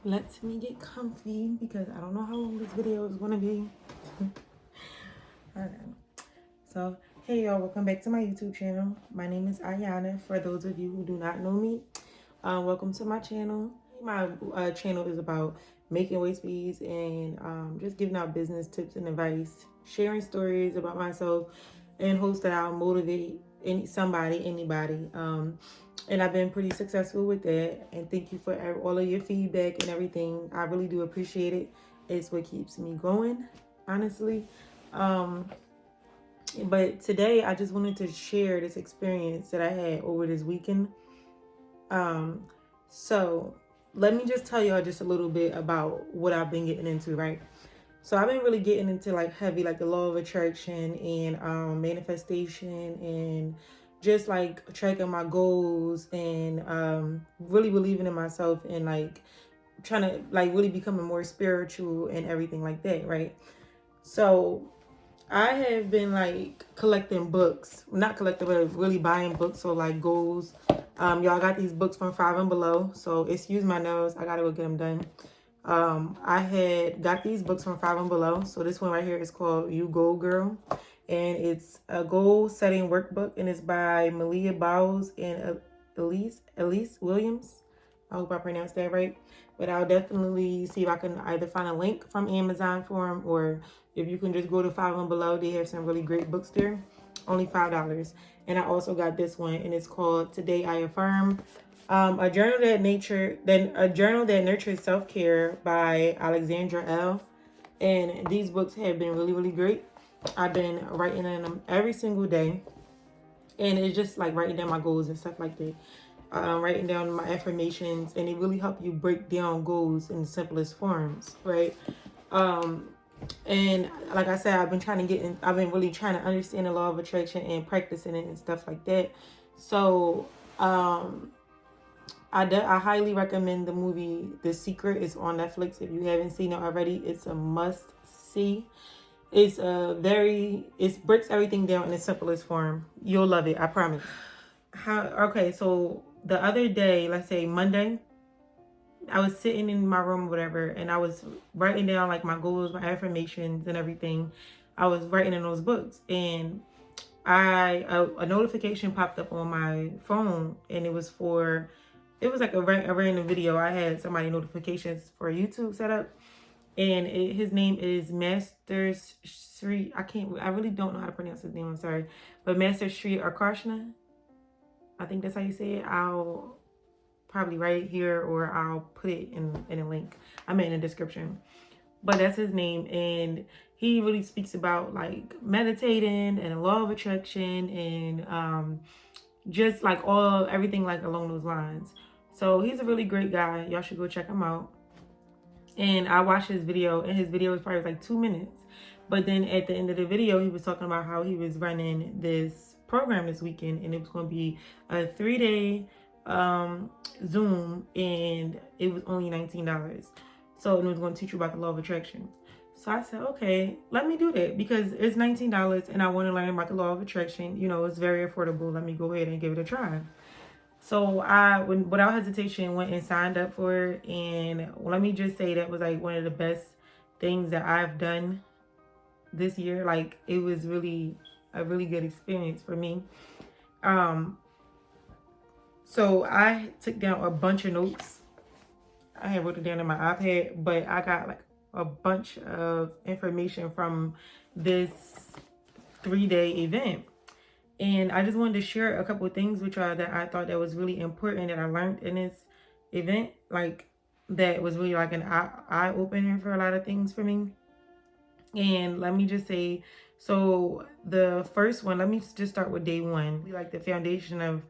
Let me get comfy because I don't know how long this video is gonna be. Alright. So, hey y'all, welcome back to my YouTube channel. My name is Ayana. For those of you who do not know me, welcome to my channel. My channel is about making waist beads and just giving out business tips and advice, sharing stories about myself, and hopes that I'll motivate anybody. And I've been pretty successful with that. And thank you for all of your feedback and everything. I really do appreciate it. It's what keeps me going, honestly. But today I just wanted to share this experience that I had over this weekend. So let me just tell y'all just a little bit about what I've been getting into, right? So I've been really getting into like heavy, like the law of attraction and manifestation and just like tracking my goals and really believing in myself and like trying to like really becoming more spiritual and everything like that, right? So I have been like collecting books, not collecting, but really buying books. So like goals. Y'all got these books from Five and Below. So excuse my nose, I gotta go get them done. I had got these books from Five and Below. So this one right here is called You Go Girl. And it's a goal setting workbook. And it's by Malia Bowles and Elise Williams. I hope I pronounced that right. But I'll definitely see if I can either find a link from Amazon for them, or if you can just go to Five and Below. They have some really great books there. Only $5. And I also got this one, and it's called Today I Affirm. A journal that nurtures self-care by Alexandra L. And these books have been really, really great. I've been writing in them every single day, and it's just like writing down my goals and stuff like that. Writing down my affirmations, and it really help you break down goals in the simplest forms, right? And like I said, I've been really trying to understand the law of attraction and practicing it and stuff like that. So I highly recommend the movie The Secret. It's on Netflix. If you haven't seen it already, it's a must see. It breaks everything down in the simplest form. You'll love it, I promise. Okay, so the other day, let's say Monday, I was sitting in my room or whatever, and I was writing down like my goals, my affirmations and everything. I was writing in those books, and a notification popped up on my phone, and it was like a random video. I had somebody notifications for a YouTube setup, and his name is Master Sri. I really don't know how to pronounce his name. I'm sorry, but Master Sri Akarshana. I think that's how you say it. I'll probably write it here, or I'll put it in a link. I'm in the description. But that's his name, and he really speaks about like meditating and the law of attraction and just like everything like along those lines. So he's a really great guy. Y'all should go check him out. And I watched his video, and his video was probably like 2 minutes. But then at the end of the video, he was talking about how he was running this program this weekend, and it was going to be a 3-day Zoom, and it was only $19. So it was going to teach you about the law of attraction. So I said, okay, let me do that because it's $19 and I want to learn about the law of attraction. You know, it's very affordable. Let me go ahead and give it a try. So without hesitation, went and signed up for it. And let me just say that was like one of the best things that I've done this year. Like, it was really a really good experience for me. So I took down a bunch of notes. I had wrote it down in my iPad, but I got like a bunch of information from this 3-day event. And I just wanted to share a couple of things with y'all that I thought that was really important that I learned in this event. Like, that was really like an eye-opener for a lot of things for me. And let me just say, so the first one, let me just start with day one. Like the foundation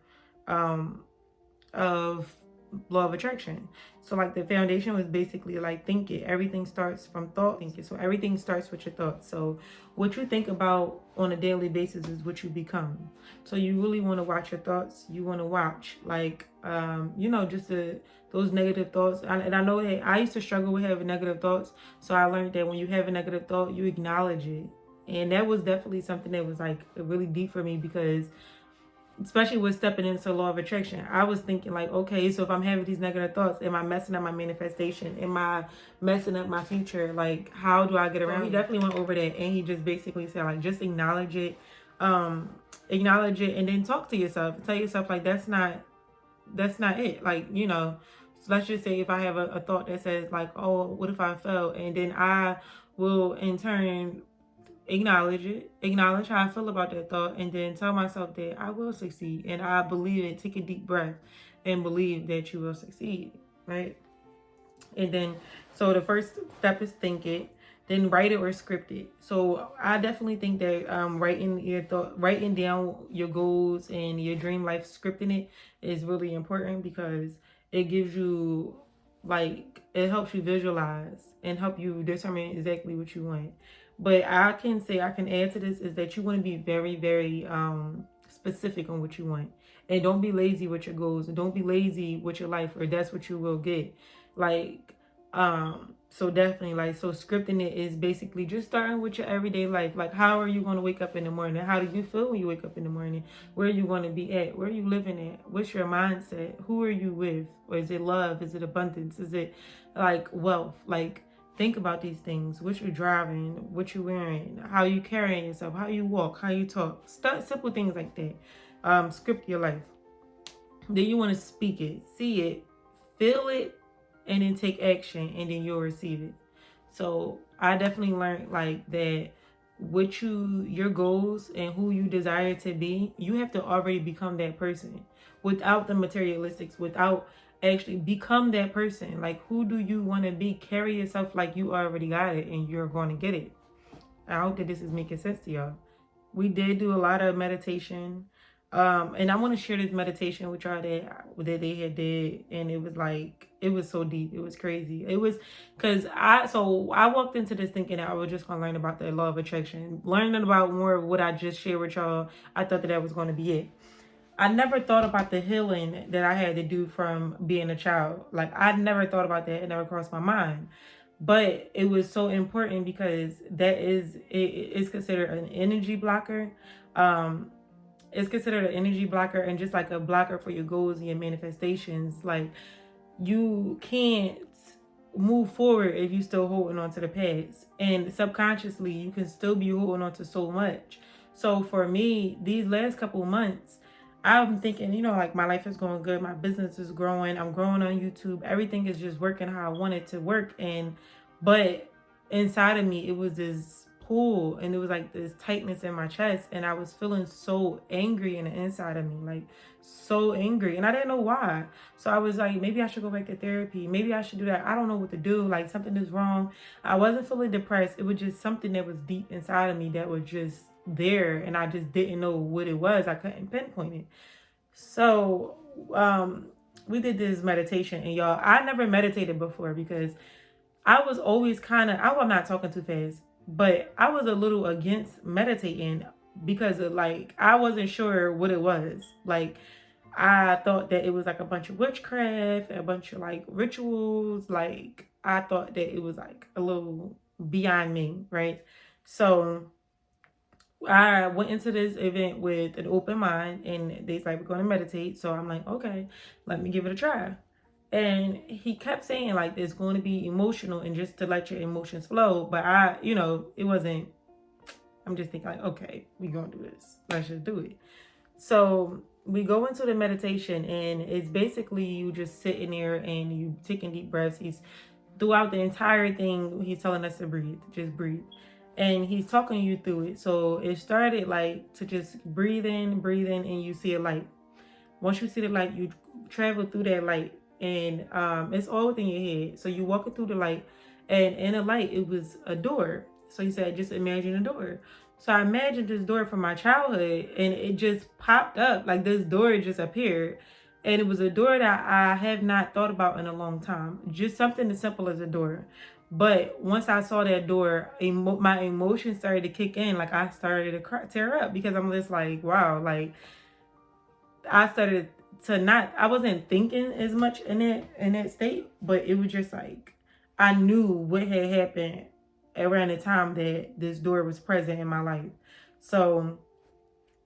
of law of attraction. So like the foundation was basically like thinking. Everything starts from thought thinking. So everything starts with your thoughts. So what you think about on a daily basis is what you become. So you really want to watch your thoughts. You want to watch like just those negative thoughts. And I know that I used to struggle with having negative thoughts. So I learned that when you have a negative thought, you acknowledge it. And that was definitely something that was like really deep for me, because especially with stepping into law of attraction. I was thinking like, okay, so if I'm having these negative thoughts, am I messing up my manifestation? Am I messing up my future? Like, how do I get around? So he definitely went over that, and he just basically said like, just acknowledge it, acknowledge it, and then talk to yourself. Tell yourself like, that's not it. Like, you know, so let's just say if I have a thought that says like, oh, what if I fail? And then I will in turn acknowledge it, acknowledge how I feel about that thought, and then tell myself that I will succeed, and I believe it. Take a deep breath and believe that you will succeed, right? And then, so the first step is think it, then write it or script it. So I definitely think that writing down your goals and your dream life, scripting it is really important, because it gives you, like, it helps you visualize and help you determine exactly what you want. But I can add to this is that you want to be very, very specific on what you want. And don't be lazy with your goals. And don't be lazy with your life, or that's what you will get. Like, so definitely, like, so scripting it is basically just starting with your everyday life. Like, how are you going to wake up in the morning? How do you feel when you wake up in the morning? Where are you going to be at? Where are you living at? What's your mindset? Who are you with? Or is it love? Is it abundance? Is it like wealth? Like, think about these things. What you're driving, what you're wearing, how you carrying yourself, how you walk, how you talk. Start simple things like that. Script your life. Then you want to speak it, see it, feel it, and then take action, and then you'll receive it. So I definitely learned like that what your goals and who you desire to be, you have to already become that person without the materialistics, without actually become that person. Like, who do you want to be? Carry yourself like you already got it and you're going to get it. I hope that this is making sense to y'all. We did do a lot of meditation. And I want to share this meditation with y'all that they had did, and it was like, it was so deep, it was crazy. It was because I walked into this thinking that I was just gonna learn about the law of attraction, learning about more of what I just shared with y'all. I thought that was going to be it. I never thought about the healing that I had to do from being a child. Like, I never thought about that. It never crossed my mind. But it was so important because it is considered an energy blocker. It's considered an energy blocker, and just like a blocker for your goals and your manifestations. Like, you can't move forward if you still holding on to the past, and subconsciously you can still be holding on to so much. So for me, these last couple months, I'm thinking, you know, like, my life is going good, my business is growing, I'm growing on YouTube, everything is just working how I want it to work. But inside of me, it was this pull, and it was like this tightness in my chest, and I was feeling so angry in the inside of me, like, so angry, and I didn't know why. So I was like, maybe I should go back to therapy, maybe I should do that. I don't know what to do, like, something is wrong. I wasn't feeling depressed, it was just something that was deep inside of me that was just there, and I just didn't know what it was. I couldn't pinpoint it. So we did this meditation, and y'all, I never meditated before because I was always I'm not talking too fast, but I was a little against meditating because of, like, I wasn't sure what it was. Like, I thought that it was like a bunch of witchcraft, a bunch of like rituals. Like, I thought that it was like a little beyond me, right? So I went into this event with an open mind, and they like, we're going to meditate. So I'm like, okay, let me give it a try. And he kept saying like, it's going to be emotional and just to let your emotions flow. But it wasn't, I'm just thinking like, okay, we're going to do this. Let's just do it. So we go into the meditation, and it's basically you just sitting there and you taking deep breaths. Throughout the entire thing, he's telling us to breathe, just breathe. And he's talking you through it. So it started like to just breathe in, and you see a light. Once you see the light, you travel through that light, and it's all within your head. So you walking through the light, and in the light, it was a door. So he said, just imagine a door. So I imagined this door from my childhood, and it just popped up. Like, this door just appeared. And it was a door that I have not thought about in a long time. Just something as simple as a door. But once I saw that door, my emotions started to kick in. Like, I started to tear up because I'm just like, wow. Like, I started to I wasn't thinking as much in that state, but it was just like, I knew what had happened around the time that this door was present in my life. So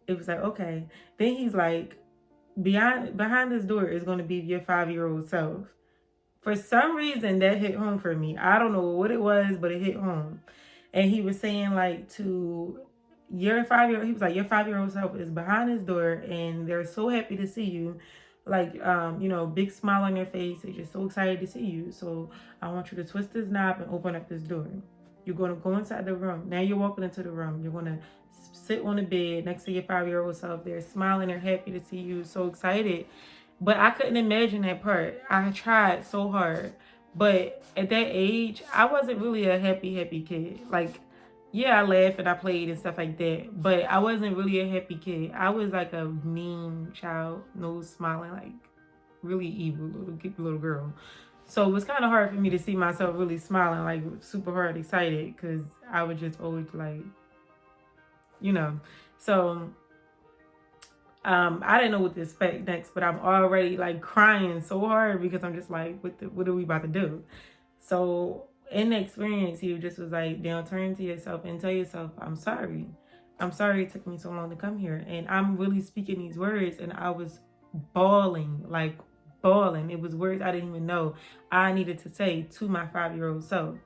it was like, okay. Then he's like, behind this door is going to be your 5-year-old self. For some reason, that hit home for me. I don't know what it was, but it hit home. And he was saying, like, to your 5-year-old, he was like, your 5-year-old self is behind his door, and they're so happy to see you. Like, big smile on their face. They're just so excited to see you. So I want you to twist this knob and open up this door. You're going to go inside the room. Now you're walking into the room. You're going to sit on the bed next to your 5-year-old self. They're smiling. They're happy to see you. So excited. But I couldn't imagine that part. I tried so hard. But at that age, I wasn't really a happy kid. Like, yeah, I laughed and I played and stuff like that. But I wasn't really a happy kid. I was like a mean child, nose smiling, like really evil little girl. So it was kind of hard for me to see myself really smiling, like super hard, excited, because I was just always like, So I didn't know what to expect next, but I'm already like crying so hard because I'm just like, what are we about to do? So in the experience, he just was like, now turn to yourself and tell yourself, I'm sorry. I'm sorry it took me so long to come here. And I'm really speaking these words, and I was bawling, like bawling. It was words I didn't even know I needed to say to my 5-year-old self.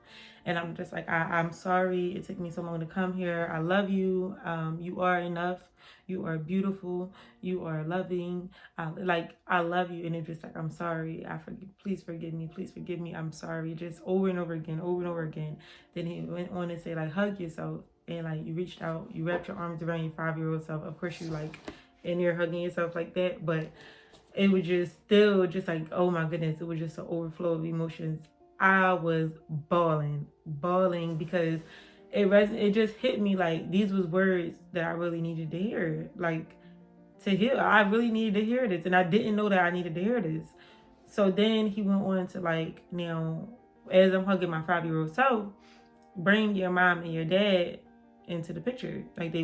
And I'm just like, I'm sorry it took me so long to come here. I love you. You are enough. You are beautiful. You are loving. I love you. And it's just like, I'm sorry. Please forgive me. Please forgive me. I'm sorry. Just over and over again, over and over again. Then he went on to say, like, hug yourself. And like, you reached out, you wrapped your arms around your 5-year-old self. Of course, you like, and you're hugging yourself like that. But it was just still just like, oh my goodness. It was just an overflow of emotions. I was bawling because it just hit me like these was words that I really needed to hear. Like, to hear, I really needed to hear this, and I didn't know that I needed to hear this. So then he went on to like, now as I'm hugging my 5-year-old self, bring your mom and your dad into the picture. Like, they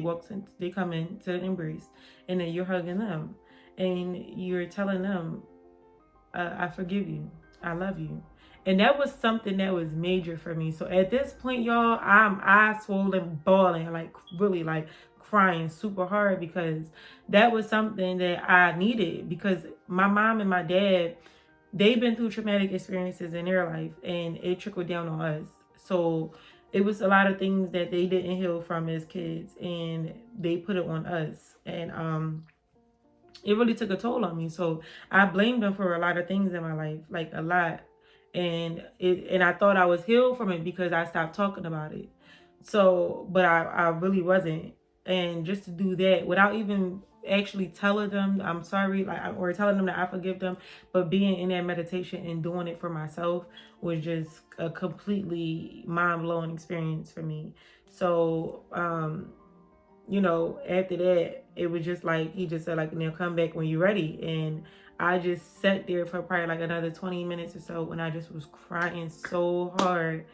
come into the embrace, and then you're hugging them, and you're telling them, I forgive you, I love you. And that was something that was major for me. So at this point, y'all, I'm eyes swollen, bawling, like really like crying super hard, because that was something that I needed, because my mom and my dad, they've been through traumatic experiences in their life, and it trickled down on us. So it was a lot of things that they didn't heal from as kids, and they put it on us. And it really took a toll on me. So I blamed them for a lot of things in my life, like a lot. And I thought I was healed from it because I stopped talking about it. So, but I really wasn't. And just to do that without even actually telling them I'm sorry, like, or telling them that I forgive them, but being in that meditation and doing it for myself was just a completely mind-blowing experience for me. So, after that, it was just like, he just said, like, now come back when you're ready. And I just sat there for probably like another 20 minutes or so, when I just was crying so hard,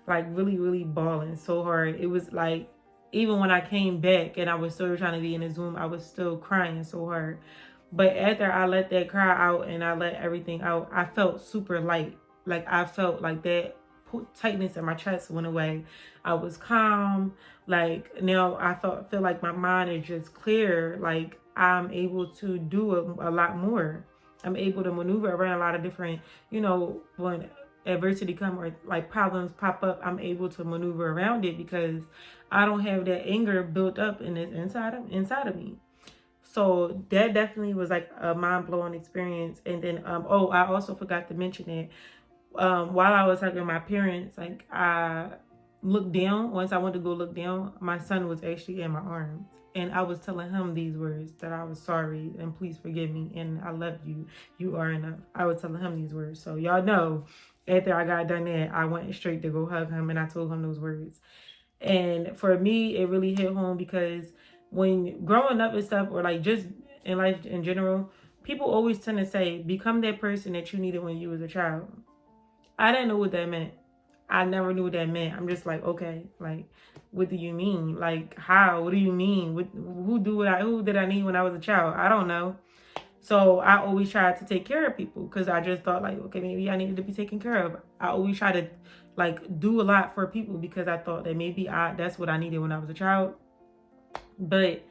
like really, really bawling so hard. It was like, even when I came back and I was still trying to be in the Zoom, I was still crying so hard. But after I let that cry out and I let everything out, I felt super light. Like, I felt like that tightness in my chest went away. I was calm. Like, now I feel like my mind is just clear. Like, I'm able to do a lot more. I'm able to maneuver around a lot of different, when adversity comes or like problems pop up, I'm able to maneuver around it because I don't have that anger built up inside of me. So that definitely was like a mind-blowing experience. And then I also forgot to mention that while I was talking to my parents, like, I looked down. Once I went to go look down, my son was actually in my arms. And I was telling him these words, that I was sorry and please forgive me and I love you. You are enough. I was telling him these words. So y'all know, after I got done that, I went straight to go hug him and I told him those words. And for me, it really hit home because when growing up and stuff, or like just in life in general, people always tend to say, become that person that you needed when you was a child. I didn't know what that meant. I never knew what that meant. I'm just like, okay, like, what do you mean? Like, how? What do you mean? Who did I need when I was a child? I don't know. So I always tried to take care of people because I just thought, like, okay, maybe I needed to be taken care of. I always try to like do a lot for people because I thought that maybe that's what I needed when I was a child. But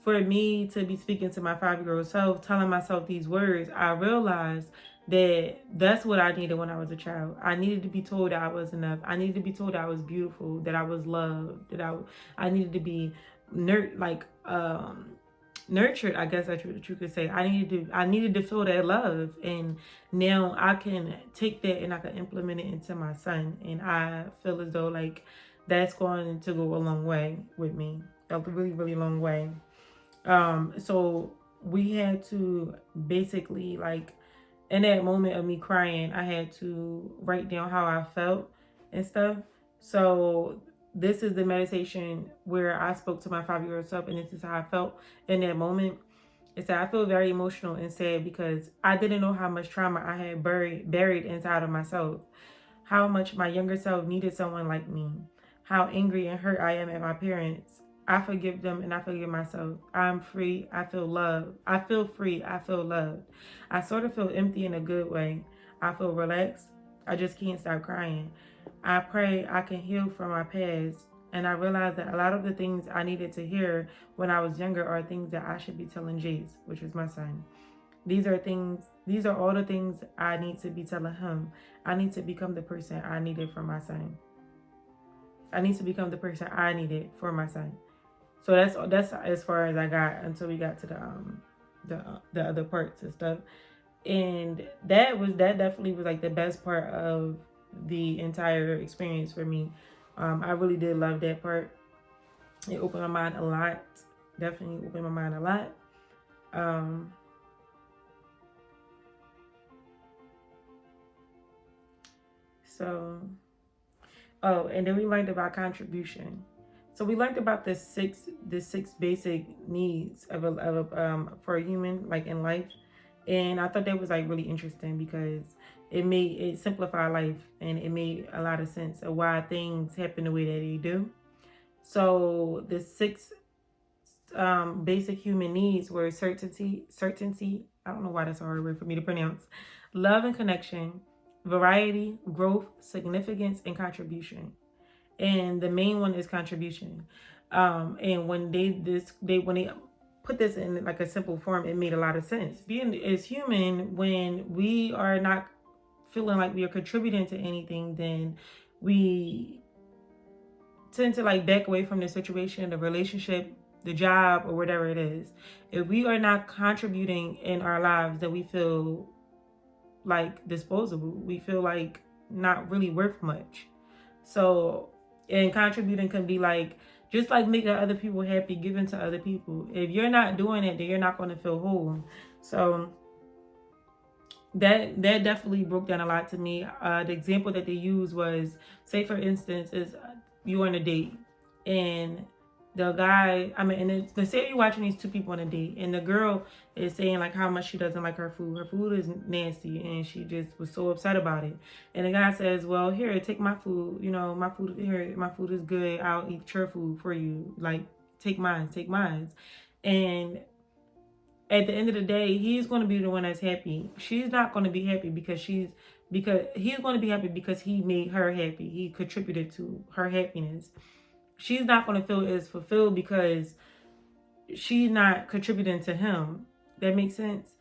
for me to be speaking to my 5-year-old self, telling myself these words, I realized that that's what I needed when I was a child. I needed to be told that I was enough. I needed to be told that I was beautiful, that I was loved, that I needed to be nurtured, I guess that's what you could say. I needed to feel that love, and now I can take that and I can implement it into my son, and I feel as though like that's going to go a long way with me, a really really long way. So we had to basically, like, in that moment of me crying, I had to write down how I felt and stuff. So this is the meditation where I spoke to my 5-year-old self, and this is how I felt in that moment. It's that I feel very emotional and sad because I didn't know how much trauma I had buried inside of myself, how much my younger self needed someone like me, how angry and hurt I am at my parents. I forgive them and I forgive myself. I'm free. I feel love. I feel free. I feel loved. I sort of feel empty in a good way. I feel relaxed. I just can't stop crying. I pray I can heal from my past. And I realized that a lot of the things I needed to hear when I was younger are things that I should be telling Jace, which is my son. These are all the things I need to be telling him. I need to become the person I needed for my son. I need to become the person I needed for my son. So that's as far as I got until we got to the other parts and stuff. And that definitely was like the best part of the entire experience for me. I really did love that part. It opened my mind a lot. Definitely opened my mind a lot. And then we learned about contribution. So we learned about the six basic needs for a human, like in life. And I thought that was like really interesting because it simplified life, and it made a lot of sense of why things happen the way that they do. So the 6 basic human needs were certainty. I don't know why that's a hard word for me to pronounce. Love and connection, variety, growth, significance, and contribution. And the main one is contribution. And when they put this in like a simple form, it made a lot of sense. Being as human, when we are not feeling like we are contributing to anything, then we tend to like back away from the situation, the relationship, the job, or whatever it is. If we are not contributing in our lives, then we feel like disposable. We feel like not really worth much. So, and contributing can be like just like making other people happy, giving to other people. If you're not doing it, then you're not going to feel whole. So that definitely broke down a lot to me. The example that they used was, say for instance, is you on a date, and the guy, let's say you're watching these two people on a date, and the girl is saying like how much she doesn't like her food. Her food is nasty, and she just was so upset about it. And the guy says, well, here, take my food. You know, my food is good. I'll eat your food for you. Like, take mine. And at the end of the day, he's going to be the one that's happy. She's not going to be happy because he's going to be happy because he made her happy. He contributed to her happiness. She's not going to feel as fulfilled because she's not contributing to him. That makes sense.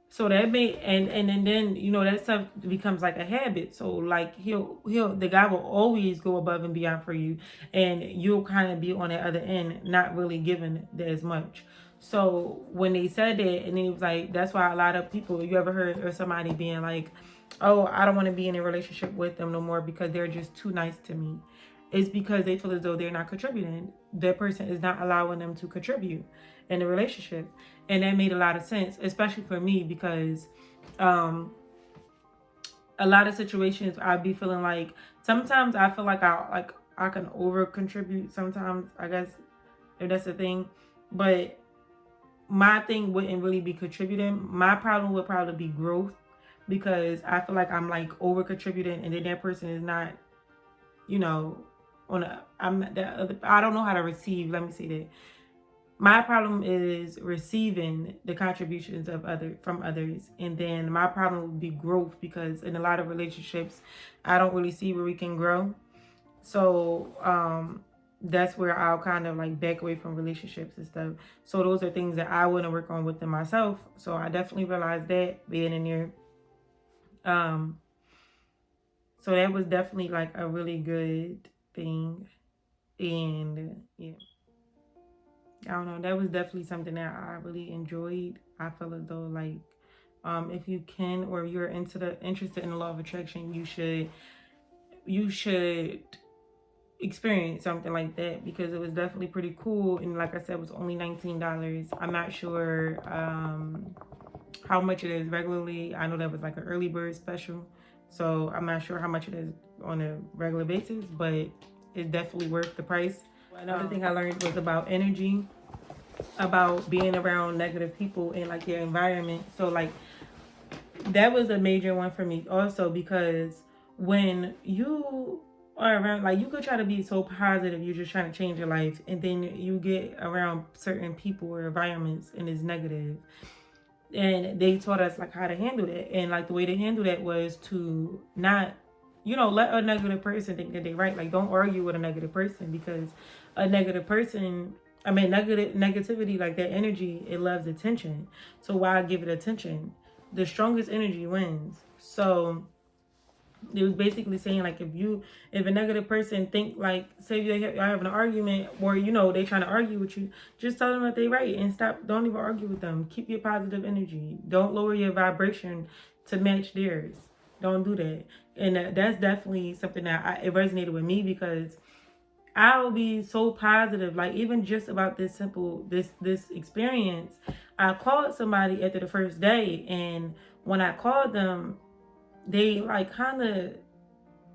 So that may and then that stuff becomes like a habit. So like the guy will always go above and beyond for you, and you'll kind of be on the other end, not really giving as much. So when they said that, and then it was like, that's why a lot of people, you ever heard of somebody being like, oh, I don't want to be in a relationship with them no more because they're just too nice to me. It's because they feel as though they're not contributing. That person is not allowing them to contribute in the relationship. And that made a lot of sense, especially for me, because a lot of situations I'd be feeling like, sometimes I feel like I can over contribute sometimes, I guess, if that's the thing. But my thing wouldn't really be contributing. My problem would probably be growth, because I feel like I'm like over contributing, and then that person is not, I don't know how to receive. Let me say that. My problem is receiving the contributions from others, and then my problem would be growth, because in a lot of relationships, I don't really see where we can grow. So that's where I'll kind of like back away from relationships and stuff. So those are things that I want to work on within myself. So I definitely realized that being in there. Um, so that was definitely like a really good thing. And yeah, I don't know, that was definitely something that I really enjoyed. I feel as though like if you can, or you're interested in the law of attraction, you should experience something like that, because it was definitely pretty cool. And like I said, it was only $19. I'm not sure how much it is regularly. I know that was like an early bird special, so I'm not sure how much it is on a regular basis, but it's definitely worth the price. Another thing I learned was about energy, about being around negative people in like your environment. So like that was a major one for me also, because when you are around, like, you could try to be so positive, you're just trying to change your life, and then you get around certain people or environments and it's negative. And they taught us like how to handle that, and like the way to handle that was to not, let a negative person think that they're right. Like, don't argue with a negative person, because a negative person, negativity, like that energy, it loves attention. So why give it attention? The strongest energy wins. So it was basically saying, like, if a negative person think, like, say you're having an argument, or they trying to argue with you, just tell them that they right and stop. Don't even argue with them. Keep your positive energy. Don't lower your vibration to match theirs. Don't do that. And that's definitely something that it resonated with me, because I will be so positive, like, even just about this experience. I called somebody after the first day, and when I called them, they like kind of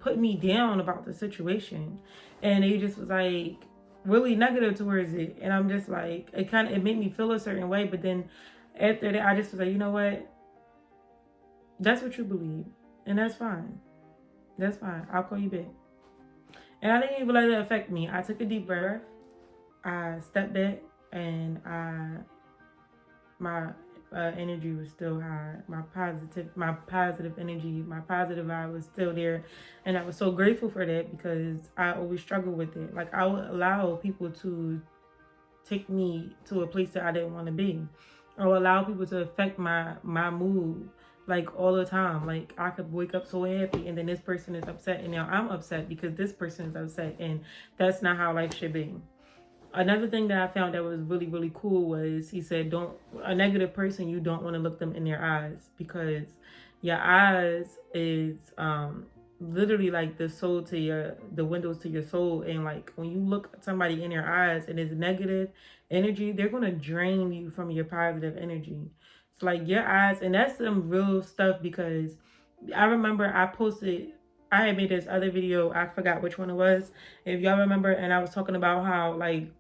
put me down about the situation, and they just was like really negative towards it. And I'm just like, it made me feel a certain way. But then after that, I just was like, you know what, that's what you believe, and that's fine. I'll call you back. And I didn't even let it affect me. I took a deep breath, I stepped back, and my energy was still high. My positive energy, my positive vibe was still there. And I was so grateful for that, because I always struggle with it. Like, I would allow people to take me to a place that I didn't want to be, or allow people to affect my mood, like, all the time. Like, I could wake up so happy, and then this person is upset, and now I'm upset because this person is upset, and that's not how life should be. Another thing that I found that was really, really cool was, he said, a negative person, you don't want to look them in their eyes, because your eyes is literally like the windows to your soul. And like, when you look somebody in their eyes and it's negative energy, they're going to drain you from your positive energy. It's like your eyes, and that's some real stuff, because I remember I had made this other video, I forgot which one it was, if y'all remember, and I was talking about how, like,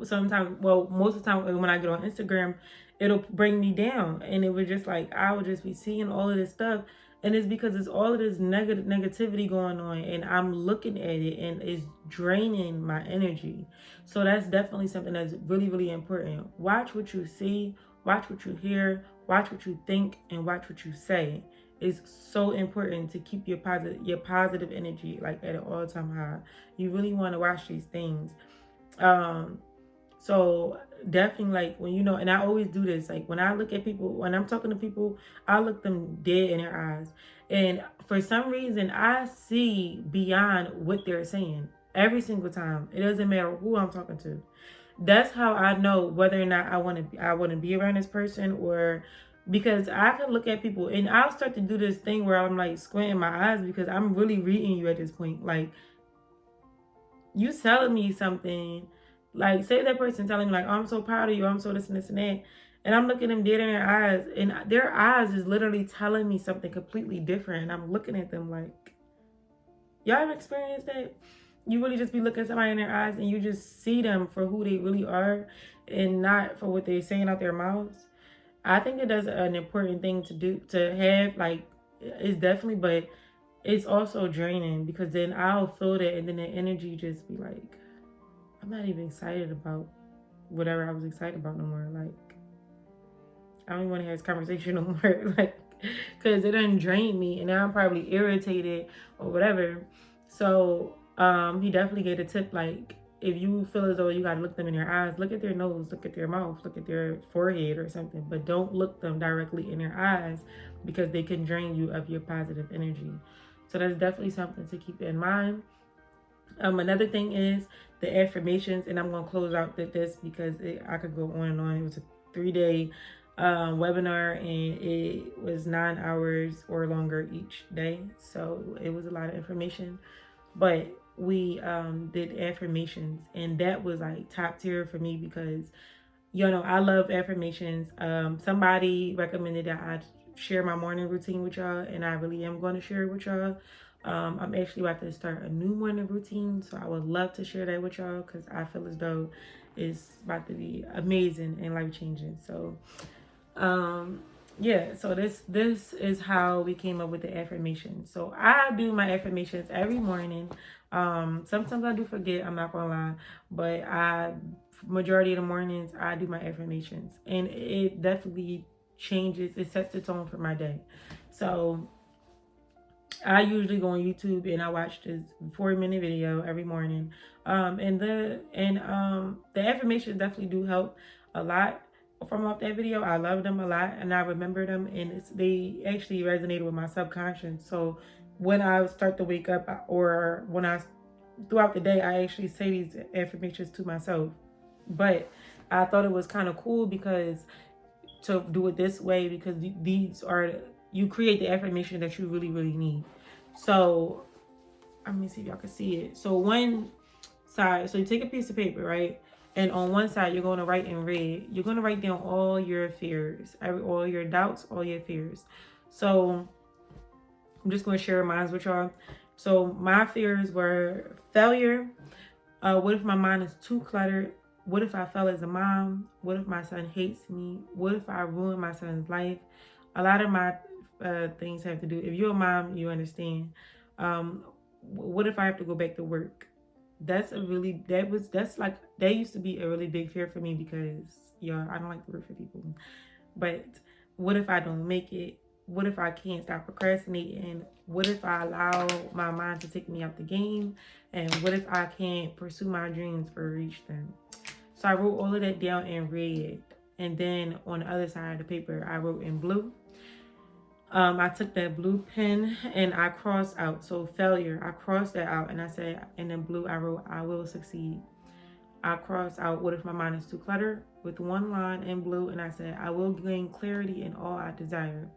sometimes, well, most of the time when I get on Instagram, it'll bring me down, and it was just like, I would just be seeing all of this stuff, and it's because it's all of this negativity going on, and I'm looking at it, and it's draining my energy. So that's definitely something that's really, really important. Watch what you see, watch what you hear, watch what you think, and watch what you say. It's so important to keep your positive energy like at an all-time high. You really want to watch these things. So definitely, like, when and I always do this, like, when I look at people, when I'm talking to people, I look them dead in their eyes, and for some reason I see beyond what they're saying every single time. It doesn't matter who I'm talking to. That's how I know whether or not I want to be around this person, or because I can look at people, and I'll start to do this thing where I'm like squinting my eyes, because I'm really reading you at this point. Like, you telling me something, like, say that person telling me, like, oh, I'm so proud of you, I'm so this and this and that, and I'm looking them dead in their eyes, and their eyes is literally telling me something completely different, and I'm looking at them like, y'all ever experienced that? You really just be looking at somebody in their eyes, and you just see them for who they really are, and not for what they're saying out their mouths. I think that that's an important thing to have. Like, it's definitely, but it's also draining, because then I'll feel that, and then the energy just be like, I'm not even excited about whatever I was excited about no more. Like, I don't even want to have this conversation no more. Like, because it doesn't drain me, and now I'm probably irritated or whatever. So He definitely gave a tip, like, if you feel as though you gotta look them in their eyes, look at their nose, look at their mouth, look at their forehead or something, but don't look them directly in their eyes because they can drain you of your positive energy. So that's definitely something to keep in mind. Another thing is the affirmations, and I'm gonna close out with this because I could go on and on. It was a 3-day webinar, and it was 9 hours or longer each day, so it was a lot of information. But we did affirmations, and that was like top tier for me because I love affirmations. Somebody recommended that I share my morning routine with y'all, and I really am going to share it with y'all. I'm actually about to start a new morning routine, so I would love to share that with y'all because I feel as though it's about to be amazing and life changing. So, yeah. So this is how we came up with the affirmations. So I do my affirmations every morning. Sometimes I do forget. I'm not gonna lie, but majority of the mornings I do my affirmations, and it definitely changes. It sets the tone for my day. So I usually go on YouTube and I watch this 40-minute video every morning. The affirmations definitely do help a lot from off that video. I love them a lot and I remember them, and they actually resonated with my subconscious. So when I start to wake up or when I throughout the day, I actually say these affirmations to myself. But I thought it was kind of cool because to do it this way, because these are, you create the affirmation that you really, really need. So let me see if y'all can see it. So one side, so you take a piece of paper, right? And on one side, you're going to write in red. You're going to write down all your fears, all your doubts, all your fears. So I'm just going to share mine with y'all. So my fears were failure. What if my mind is too cluttered? What if I fail as a mom? What if my son hates me? What if I ruin my son's life? A lot of my things have to do. If you're a mom, you understand. What if I have to go back to work? That used to be a really big fear for me because I don't like to work for people. But what if I don't make it? What if I can't stop procrastinating? What if I allow my mind to take me out the game? And what if I can't pursue my dreams or reach them? So I wrote all of that down in red. And then on the other side of the paper, I wrote in blue. I took that blue pen and I crossed out. So failure, I crossed that out. And I said, and in blue, I wrote, I will succeed. I crossed out, what if my mind is too cluttered, with one line in blue. And I said, I will gain clarity in all I desire.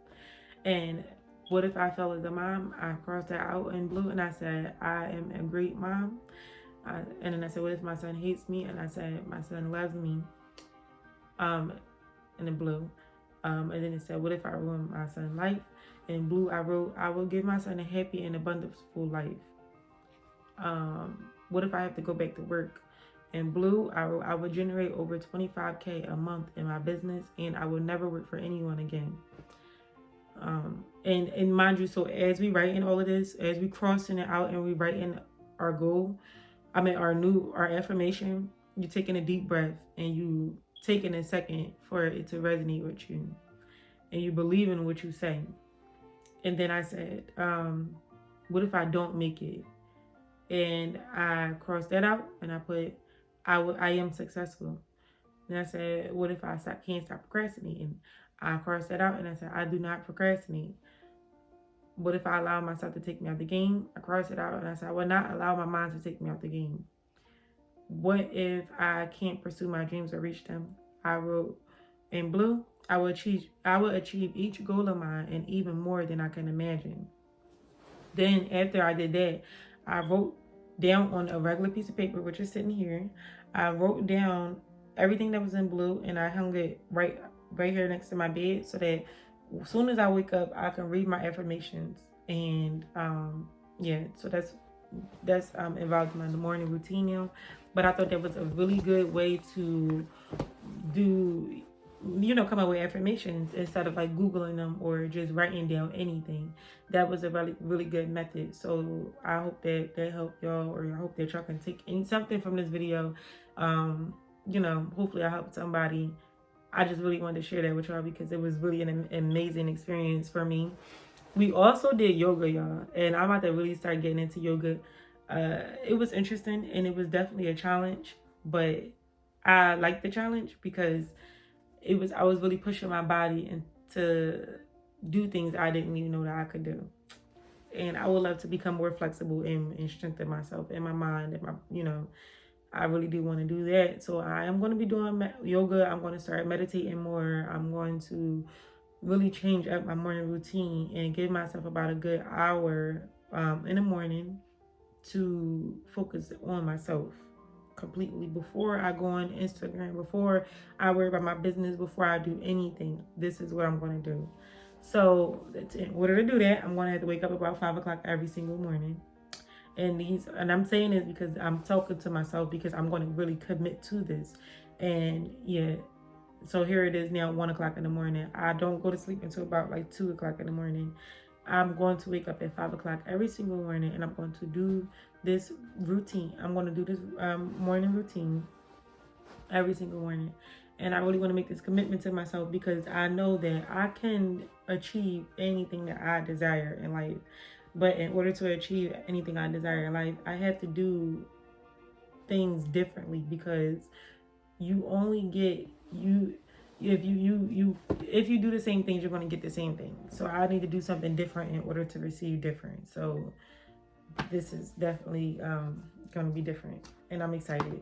And what if I fail as a mom? I crossed that out in blue and I said, I am a great mom. And then I said, what if my son hates me? And I said, my son loves me. In the blue. And then it said, what if I ruin my son's life? In blue, I wrote, I will give my son a happy and abundant-full life. What if I have to go back to work? In blue, I wrote, I will generate over $25K a month in my business, and I will never work for anyone again. And mind you, so as we write in all of this, as we crossing it out and we write in our goal, our affirmation, you're taking a deep breath and you taking a second for it to resonate with you, and you believe in what you say. And then I said, what if I don't make it? And I crossed that out and I put, I am successful. And I said, what if I can't stop procrastinating? I crossed that out and I said, I do not procrastinate. What if I allow myself to take me out the game? I crossed it out and I said, I will not allow my mind to take me out the game. What if I can't pursue my dreams or reach them? I wrote in blue, I will achieve each goal of mine and even more than I can imagine. Then after I did that, I wrote down on a regular piece of paper, which is sitting here. I wrote down everything that was in blue and I hung it right here next to my bed so that as soon as I wake up, I can read my affirmations. And so that's involved in my morning routine now. But I thought that was a really good way to do, come up with affirmations instead of like Googling them or just writing down anything. That was a really, really good method. So I hope that helped y'all, or I hope that y'all can take something from this video. Hopefully I helped somebody. I just really wanted to share that with y'all because it was really an amazing experience for me. We also did yoga, y'all, and I'm about to really start getting into yoga. It was interesting and it was definitely a challenge, but I liked the challenge because I was really pushing my body and to do things I didn't even know that I could do. And I would love to become more flexible and strengthen myself in my mind and my, I really do want to do that. So I am going to be doing yoga. I'm going to start meditating more. I'm going to really change up my morning routine and give myself about a good hour in the morning to focus on myself completely before I go on Instagram, before I worry about my business, before I do anything. This is what I'm going to do. So in order to do that, I'm going to have to wake up about 5 o'clock every single morning. And I'm saying this because I'm talking to myself because I'm going to really commit to this. And yeah, so here it is now, 1 o'clock in the morning. I don't go to sleep until about like 2 o'clock in the morning. I'm going to wake up at 5 o'clock every single morning, and I'm going to do this routine. I'm going to do this morning routine every single morning. And I really want to make this commitment to myself because I know that I can achieve anything that I desire in life. But in order to achieve anything I desire in life, I have to do things differently because you only get if you do the same things, you're going to get the same thing. So I need to do something different in order to receive different. So this is definitely going to be different, and I'm excited.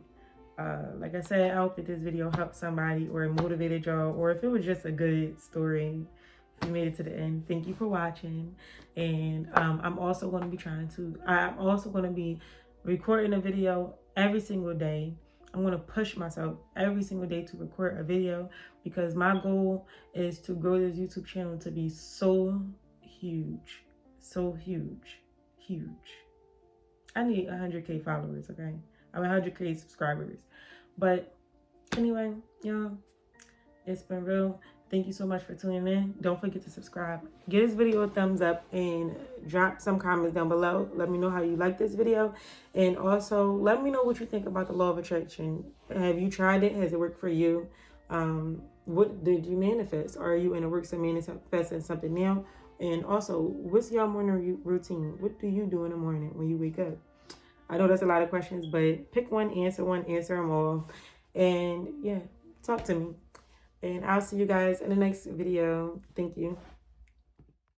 Like I said, I hope that this video helped somebody or motivated y'all, or if it was just a good story, if you made it to the end, thank you for watching. And I'm also going to be recording a video every single day. I'm going to push myself every single day to record a video because my goal is to grow this YouTube channel to be so huge. I need 100K followers, okay? I mean 100K subscribers. But anyway, y'all, it's been real. Thank you so much for tuning in. Don't forget to subscribe. Give this video a thumbs up and drop some comments down below. Let me know how you like this video. And also, let me know what you think about the law of attraction. Have you tried it? Has it worked for you? What did you manifest? Are you in a works of manifesting something now? And also, what's your morning routine? What do you do in the morning when you wake up? I know that's a lot of questions, but pick one, answer them all. And yeah, talk to me. And I'll see you guys in the next video. Thank you.